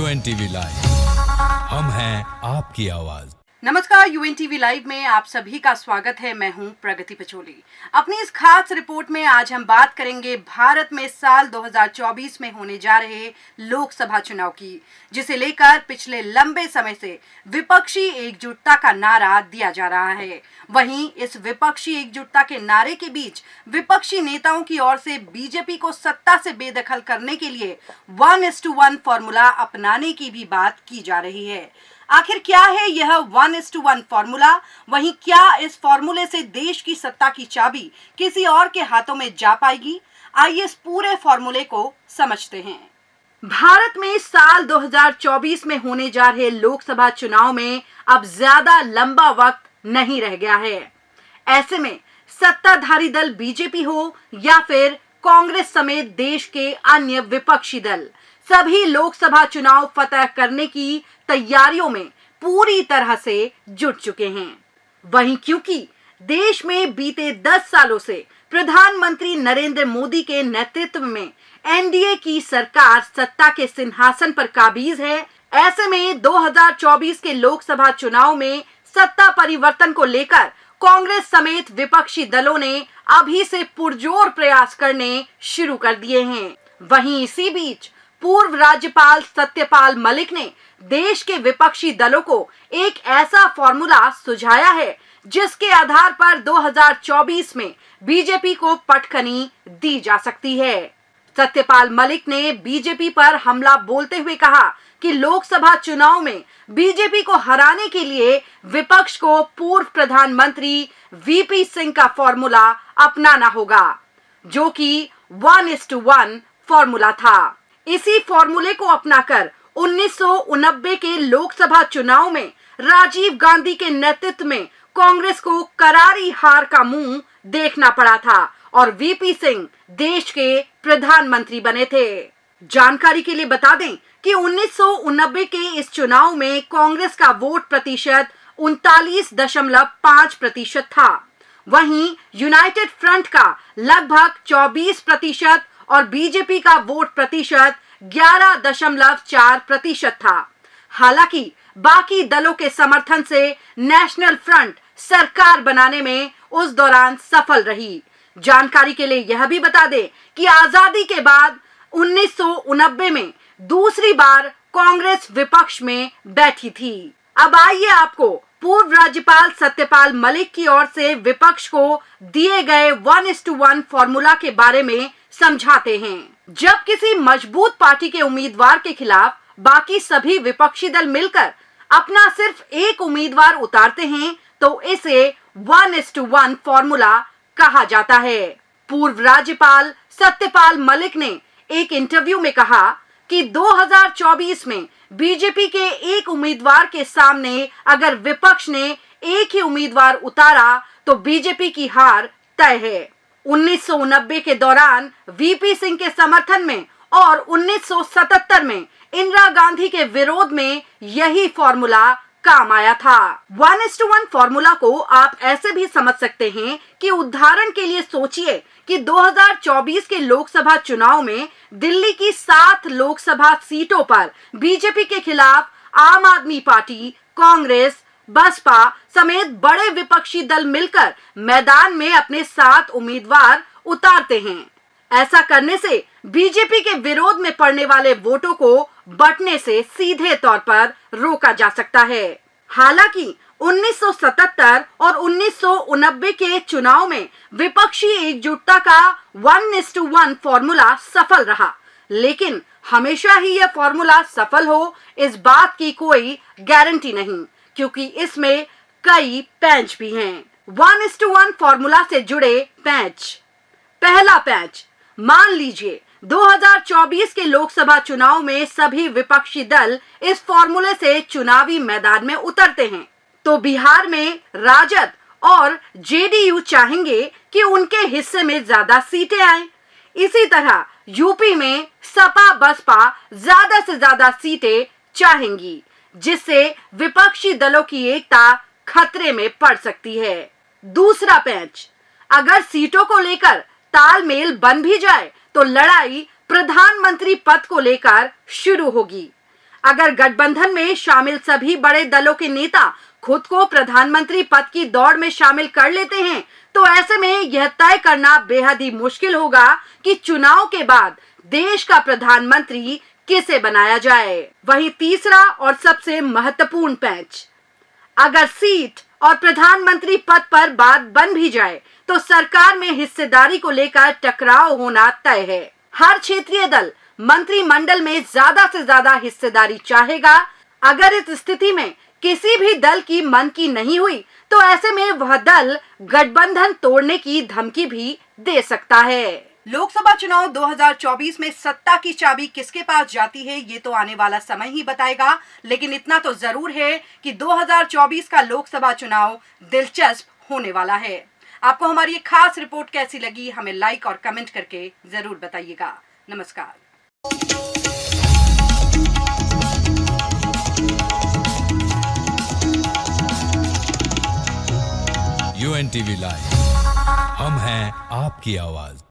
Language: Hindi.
UNTV लाइव, हम हैं आपकी आवाज। नमस्कार, UNTV लाइव में आप सभी का स्वागत है। मैं हूं प्रगति पचोली। अपनी इस खास रिपोर्ट में आज हम बात करेंगे भारत में साल 2024 में होने जा रहे लोकसभा चुनाव की, जिसे लेकर पिछले लंबे समय से विपक्षी एकजुटता का नारा दिया जा रहा है। वहीं इस विपक्षी एकजुटता के नारे के बीच विपक्षी नेताओं की ओर से बीजेपी को सत्ता से बेदखल करने के लिए 1:1 फॉर्मूला अपनाने की भी बात की जा रही है। आखिर क्या है यह 1:1 फॉर्मूला? वहीं क्या इस फॉर्मूले से देश की सत्ता की चाबी किसी और के हाथों में जा पाएगी? आइए इस पूरे फॉर्मूले को समझते हैं। भारत में साल 2024 में होने जा रहे लोकसभा चुनाव में अब ज्यादा लंबा वक्त नहीं रह गया है। ऐसे में सत्ताधारी दल बीजेपी हो या फिर कांग्रेस समेत देश के अन्य विपक्षी दल, सभी लोकसभा चुनाव फतह करने की तैयारियों में पूरी तरह से जुट चुके हैं। वहीं क्योंकि देश में बीते 10 सालों से प्रधानमंत्री नरेंद्र मोदी के नेतृत्व में एनडीए की सरकार सत्ता के सिंहासन पर काबिज है, ऐसे में 2024 के लोकसभा चुनाव में सत्ता परिवर्तन को लेकर कांग्रेस समेत विपक्षी दलों ने अभी से पुरजोर प्रयास करने शुरू कर दिए हैं। वहीं इसी बीच पूर्व राज्यपाल सत्यपाल मलिक ने देश के विपक्षी दलों को एक ऐसा फॉर्मूला सुझाया है जिसके आधार पर 2024 में बीजेपी को पटखनी दी जा सकती है। सत्यपाल मलिक ने बीजेपी पर हमला बोलते हुए कहा कि लोकसभा चुनाव में बीजेपी को हराने के लिए विपक्ष को पूर्व प्रधानमंत्री वीपी सिंह का फॉर्मूला अपनाना होगा, जो कि 1:1 फॉर्मूला था। इसी फॉर्मूले को अपनाकर 1989 के लोकसभा चुनाव में राजीव गांधी के नेतृत्व में कांग्रेस को करारी हार का मुंह देखना पड़ा था और वीपी सिंह देश के प्रधानमंत्री बने थे। जानकारी के लिए बता दें कि 1989 के इस चुनाव में कांग्रेस का वोट प्रतिशत 39.5% था। वहीं यूनाइटेड फ्रंट का लगभग 24% और बीजेपी का वोट प्रतिशत 11.4% था। हालांकि बाकी दलों के समर्थन से नेशनल फ्रंट सरकार बनाने में उस दौरान सफल रही। जानकारी के लिए यह भी बता दें कि आजादी के बाद 1990 में दूसरी बार कांग्रेस विपक्ष में बैठी थी। अब आइए आपको पूर्व राज्यपाल सत्यपाल मलिक की ओर से विपक्ष को दिए गए 1:1 फॉर्मूला के बारे में समझाते हैं। जब किसी मजबूत पार्टी के उम्मीदवार के खिलाफ बाकी सभी विपक्षी दल मिलकर अपना सिर्फ एक उम्मीदवार उतारते हैं तो इसे 1:1 फॉर्मूला कहा जाता है। पूर्व राज्यपाल सत्यपाल मलिक ने एक इंटरव्यू में कहा कि 2024 में बीजेपी के एक उम्मीदवार के सामने अगर विपक्ष ने एक ही उम्मीदवार उतारा तो बीजेपी की हार तय है। 1990 के दौरान वीपी सिंह के समर्थन में और 1977 में इंदिरा गांधी के विरोध में यही फॉर्मूला काम आया था। 1:1 फॉर्मूला को आप ऐसे भी समझ सकते हैं कि उदाहरण के लिए सोचिए कि 2024 के लोकसभा चुनाव में दिल्ली की 7 लोकसभा सीटों पर बीजेपी के खिलाफ आम आदमी पार्टी, कांग्रेस, बसपा समेत बड़े विपक्षी दल मिलकर मैदान में अपने 7 उम्मीदवार उतारते हैं। ऐसा करने से बीजेपी के विरोध में पड़ने वाले वोटों को बंटने से सीधे तौर पर रोका जा सकता है। हालांकि 1977 और 1989 के चुनाव में विपक्षी एकजुटता का 1:1 फॉर्मूला सफल रहा, लेकिन हमेशा ही यह फॉर्मूला सफल हो इस बात की कोई गारंटी नहीं, क्योंकि इसमें कई पैंच भी हैं। 1:1 फॉर्मूला से जुड़े पैंच। पहला पैंच, मान लीजिए 2024 के लोकसभा चुनाव में सभी विपक्षी दल इस फॉर्मूले से चुनावी मैदान में उतरते हैं, तो बिहार में राजद और जेडीयू चाहेंगे कि उनके हिस्से में ज्यादा सीटें आए। इसी तरह यूपी में सपा बसपा ज्यादा से ज्यादा सीटें चाहेंगी, जिससे विपक्षी दलों की एकता खतरे में पड़ सकती है। दूसरा पैंच, अगर सीटों को लेकर तालमेल बन भी जाए तो लड़ाई प्रधानमंत्री पद को लेकर शुरू होगी। अगर गठबंधन में शामिल सभी बड़े दलों के नेता खुद को प्रधानमंत्री पद की दौड़ में शामिल कर लेते हैं, तो ऐसे में यह तय करना बेहद ही मुश्किल होगा कि चुनाव के बाद देश का प्रधानमंत्री किसे बनाया जाए। वहीं तीसरा और सबसे महत्वपूर्ण पैंच, अगर सीट और प्रधानमंत्री पद पर बात बन भी जाए तो सरकार में हिस्सेदारी को लेकर टकराव होना तय है। हर क्षेत्रीय दल मंत्रिमंडल में ज्यादा से ज्यादा हिस्सेदारी चाहेगा। अगर इस स्थिति में किसी भी दल की मन की नहीं हुई तो ऐसे में वह दल गठबंधन तोड़ने की धमकी भी दे सकता है। लोकसभा चुनाव 2024 में सत्ता की चाबी किसके पास जाती है ये तो आने वाला समय ही बताएगा, लेकिन इतना तो जरूर है कि 2024 का लोकसभा चुनाव दिलचस्प होने वाला है। आपको हमारी ये खास रिपोर्ट कैसी लगी हमें लाइक और कमेंट करके जरूर बताइएगा। नमस्कार। UNTV लाइव, हम हैं आपकी आवाज।